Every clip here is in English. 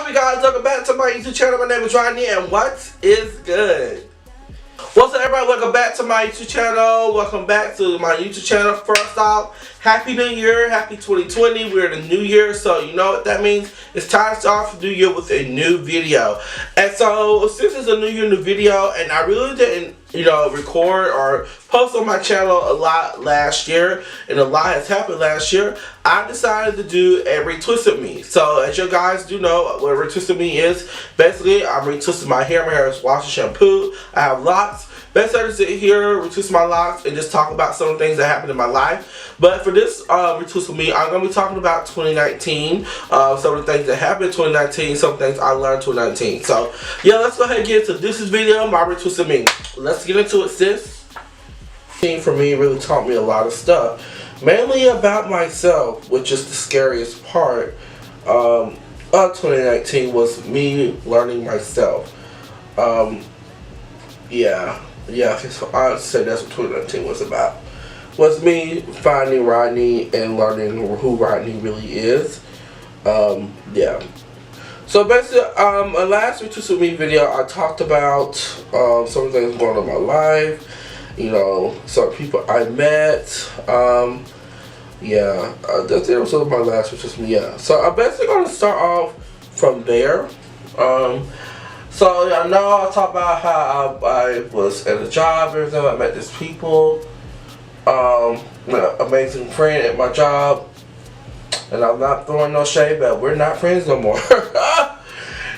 up, you guys? Welcome back to my YouTube channel. My name is Rodney, and what is good? What's up, everybody? Welcome back to my YouTube channel. Welcome back to my YouTube channel. First off, Happy New Year. Happy 2020. We're in the new year, so you know what that means. It's time to start off the new year with a new video. And so, since it's a new year, new video, and I really didn't, record or post on my channel a lot last year, and a lot has happened last year, I decided to do a retwist of me. So, as you guys do know, what a retwist of me is, basically, I'm retwisting my hair. My hair is washed and shampooed. I have locks. Best I to sit here, retwist my locks, and just talk about some of the things that happened in my life. But for this retwist of me, I'm going to be talking about 2019, some of the things that happened in 2019, some things I learned in 2019. So, yeah, let's go ahead and get into this video, my retwist of me. Let's get into it, sis. For me, really taught me a lot of stuff, mainly about myself, which is the scariest part of 2019, was me learning myself. Yeah, so I'd say that's what 2019 was about. Was me finding Rodney and learning who Rodney really is. Yeah. So basically, a last retwist of me video, I talked about some of the things going on in my life. Some people I met. Yeah, that was my last retwist of me. Yeah. So I'm basically going to start off from there. So I know I talk about how I was at a job, everything. I met these people, an amazing friend at my job, and I'm not throwing no shade, but we're not friends no more.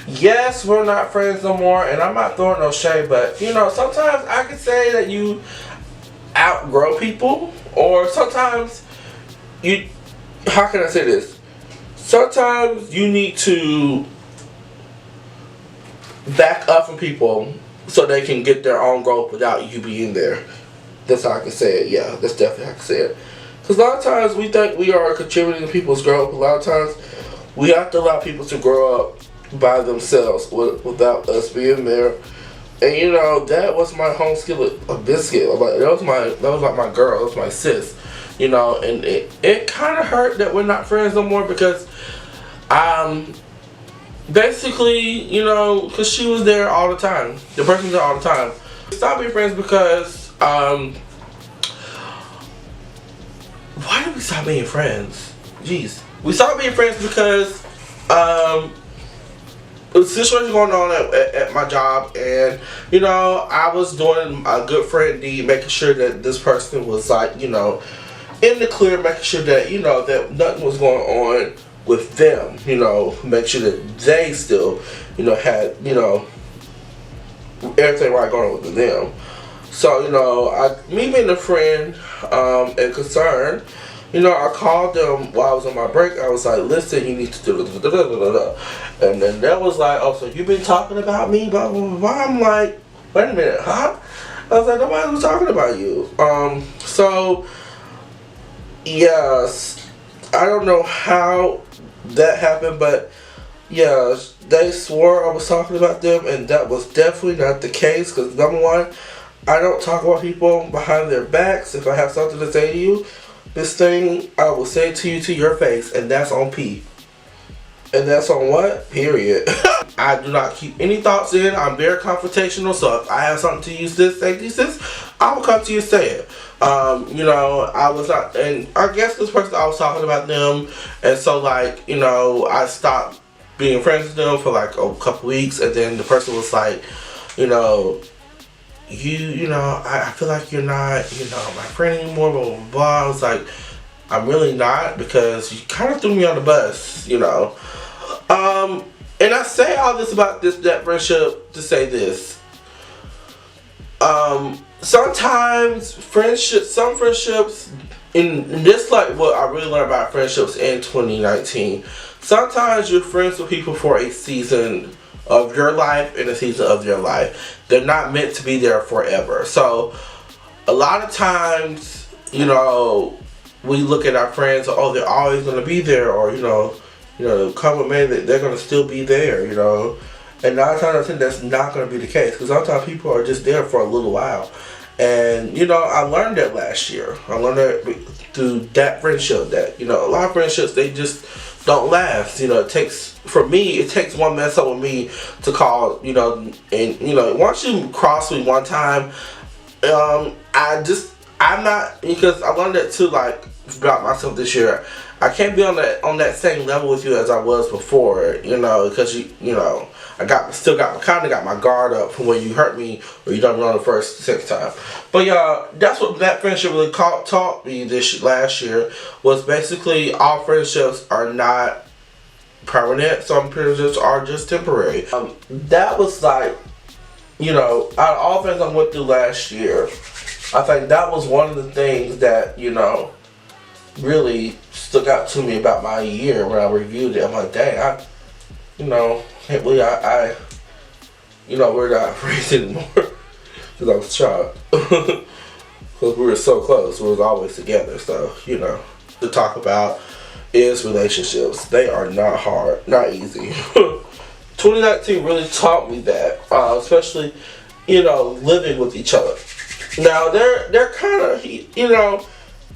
Yes, we're not friends no more, and I'm not throwing no shade, but sometimes I could say that you outgrow people, or sometimes you, how can I say this? Sometimes you need to back up from people so they can get their own growth without you being there. That's how I can say it. Yeah, that's definitely how I can say it. Because a lot of times we think we are contributing to people's growth. A lot of times we have to allow people to grow up by themselves without us being there. And that was my home skill of biscuit. That was like my girl. That was my sis. And it kind of hurt that we're not friends no more, because basically, because she was there all the time. The person's there all the time. Stop being friends because, why did we stop being friends? Jeez. We stopped being friends because, there was a situation going on at my job, and, I was doing a good friend deed, making sure that this person was, like, in the clear, making sure that, that nothing was going on with them, make sure that they still, had, everything right going on with them. So, me being a friend, and concerned, I called them while I was on my break. I was like, listen, you need to do da-da-da-da-da-da. And then that was like, oh, so you've been talking about me, blah, blah, blah, blah. I'm like, wait a minute, huh? I was like, nobody was talking about you. So, yes, I don't know how that happened, but yeah, they swore I was talking about them, and that was definitely not the case. Because number one, I don't talk about people behind their backs. If I have something to say to you, this thing I will say to you to your face, and that's on P. And that's on what? Period. I do not keep any thoughts in. I'm very confrontational, so if I have something to use this, say this, I will come to you and say it. I was not, and I guess this person, I was talking about them, and so like, I stopped being friends with them for like a couple weeks, and then the person was like, I feel like you're not, my friend anymore, blah, blah, blah. I was like, I'm really not, because you kind of threw me on the bus, and I say all this about that friendship to say this. Sometimes some friendships, in this, like what I really learned about friendships in 2019, sometimes you're friends with people for a season of your life and a season of their life. They're not meant to be there forever. So a lot of times, we look at our friends, oh, they're always going to be there, or, come with me, they're going to still be there, And 9 times out of 10, that's not going to be the case, because sometimes people are just there for a little while. And, I learned that last year. I learned that through that friendship, that, a lot of friendships, they just don't last. You know, it takes, for me, it takes one mess up with me to call, you know, and, you know, once you cross me one time, I'm not, because I learned that too, like, about myself this year. I can't be on that same level with you as I was before, you know, because you know, I kind of got my guard up from when you hurt me or you done me on the second time. But yeah, that's what that friendship really taught me last year, was basically all friendships are not permanent. Some friendships are just temporary. That was like, you know, out of all things I went through last year, I think that was one of the things that, you know, really stuck out to me about my year when I reviewed it. I'm like, dang, you know, can't believe I you know, we're not friends anymore. Because I was shocked. Because we were so close. We was always together. So, you know, to talk about is relationships. They are not hard, not easy. 2019 really taught me that, especially, you know, living with each other. Now, they're kind of, you know,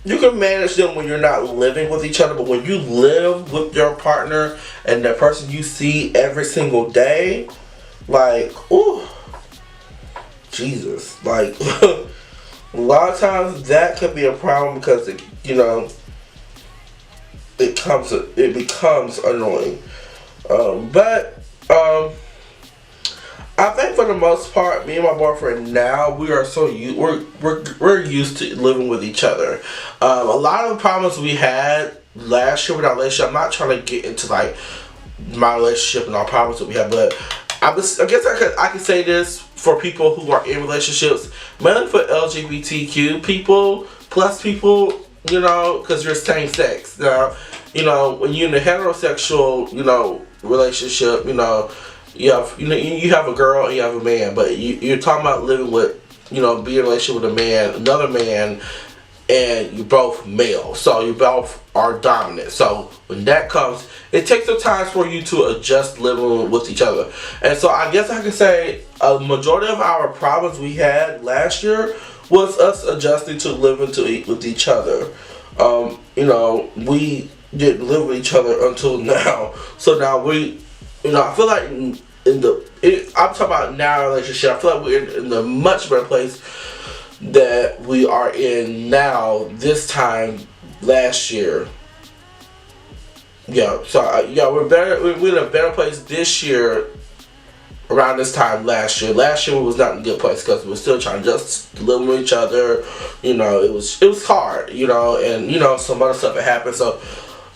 you can manage them when you're not living with each other, but when you live with your partner and the person you see every single day, like, ooh, Jesus, like, a lot of times that could be a problem because, you know, it becomes annoying. I think for the most part, me and my boyfriend now, we are so we're used to living with each other. A lot of the problems we had last year with our relationship, I'm not trying to get into like my relationship and all problems that we have, but I guess I could say this for people who are in relationships, mainly for LGBTQ people, plus people, you know, because you're same sex. Now, you know, when you're in a heterosexual, you know, relationship, you know, you have a girl and you have a man, but you're talking about living with, you know, being in a relationship with a man, another man, and you're both male, so you both are dominant. So when that comes, it takes some time for you to adjust living with each other. And so I guess I can say a majority of our problems we had last year was us adjusting to living with each other. You know, we didn't live with each other until now. So now we, you know, I feel like I'm talking about now in a relationship, I feel like we're in a much better place that we are in now this time last year. Yeah, so yeah, we're in a better place this year around this time last year. Last year we was not in a good place because we were still trying to just live with each other. You know, it was hard, you know, and you know, some other stuff had happened. So,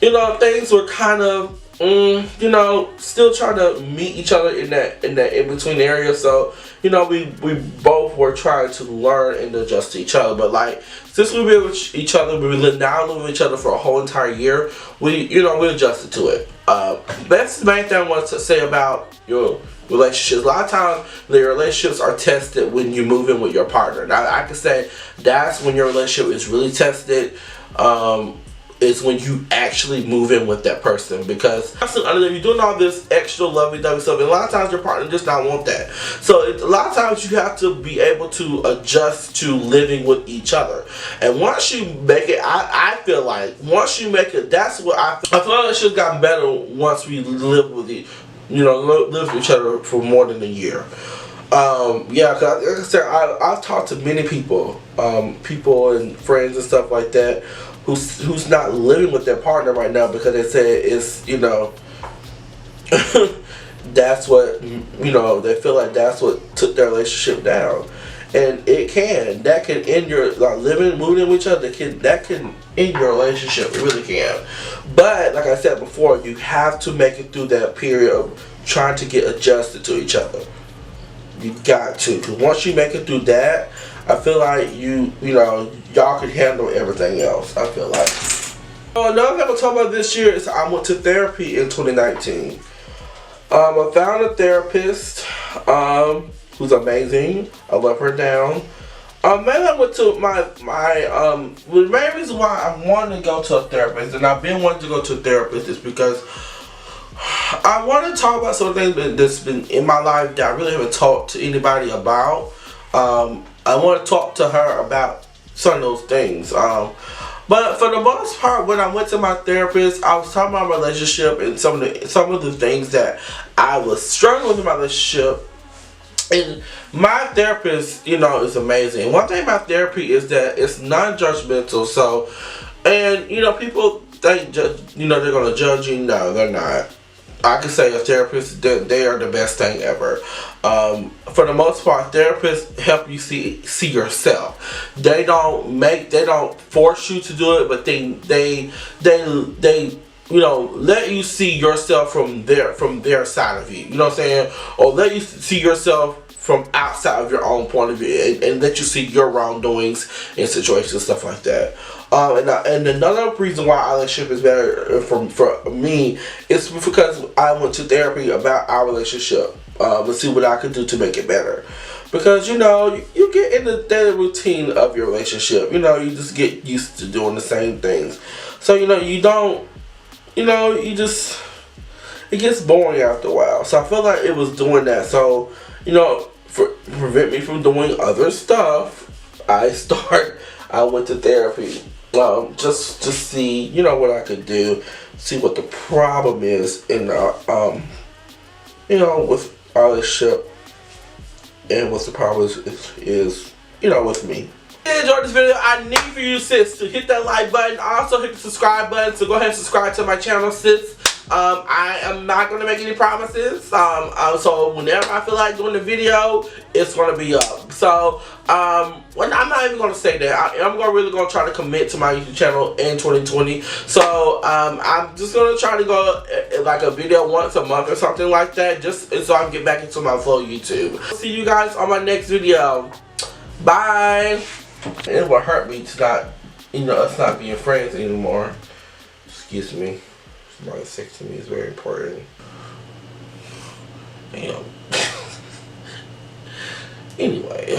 you know, things were kind of you know, still trying to meet each other in that in-between area. So, you know, we both were trying to learn and adjust to each other. But like, since we've been with each other, we've now living with each other for a whole entire year, we adjusted to it. That's the main thing I want to say about your relationships. A lot of times, your relationships are tested when you move in with your partner. Now, I can say that's when your relationship is really tested. Is when you actually move in with that person, because you're doing all this extra lovey-dovey stuff, and a lot of times your partner just not want that. So a lot of times you have to be able to adjust to living with each other. And once you make it, I feel like once you make it, that's what I feel like it should have gotten better once we live with each other for more than a year. Yeah, cause like I said, I've talked to many people, people and friends and stuff like that, who's not living with their partner right now because they say it's, you know, that's what, you know, they feel like that's what took their relationship down. And that can end your, like, moving in with each other, that can end your relationship. It really can. But like I said before, you have to make it through that period of trying to get adjusted to each other. You got to, because once you make it through that, I feel like you know, y'all can handle everything else, I feel like. Another thing I'm talk about this year is I went to therapy in 2019. I found a therapist who's amazing. I love her down. Mainly I went to the main reason why I wanted to go to a therapist, and I've been wanting to go to a therapist, is because I want to talk about something that's been in my life that I really haven't talked to anybody about. I want to talk to her about some of those things. But for the most part, when I went to my therapist, I was talking about my relationship and some of the things that I was struggling with in my relationship. And my therapist, you know, is amazing. One thing about therapy is that it's non-judgmental. So, and you know, people think, you know, they're gonna judge you. No, they're not. I can say a therapist, they are the best thing ever. For the most part, therapists help you see yourself. They don't force you to do it, but they you know, let you see yourself from their side of you. You know what I'm saying? Or let you see yourself from outside of your own point of view, and let you see your wrongdoings in situations, stuff like that. And another reason why our relationship is better for me is because I went to therapy about our relationship to see what I could do to make it better. Because, you know, you get in the daily routine of your relationship. You know, you just get used to doing the same things. So, you know, you don't, you know, you just, it gets boring after a while. So I feel like it was doing that. So, you know, prevent me from doing other stuff, I went to therapy. Just to see, you know, what I could do, see what the problem is in you know, with our relationship, and what the problem is, you know, with me. If you enjoyed this video, I need for you, sis, to hit that like button. Also hit the subscribe button, so go ahead and subscribe to my channel, sis. I am not going to make any promises. So whenever I feel like doing the video, it's going to be up. So, well, I'm not even going to say that. I'm really going to try to commit to my YouTube channel in 2020. So, I'm just going to try to go like a video once a month or something like that, just so I can get back into my flow YouTube. See you guys on my next video. Bye. It would hurt me to not, you know, us not being friends anymore. Excuse me. Somebody sick to me is very important. Damn. Anyway.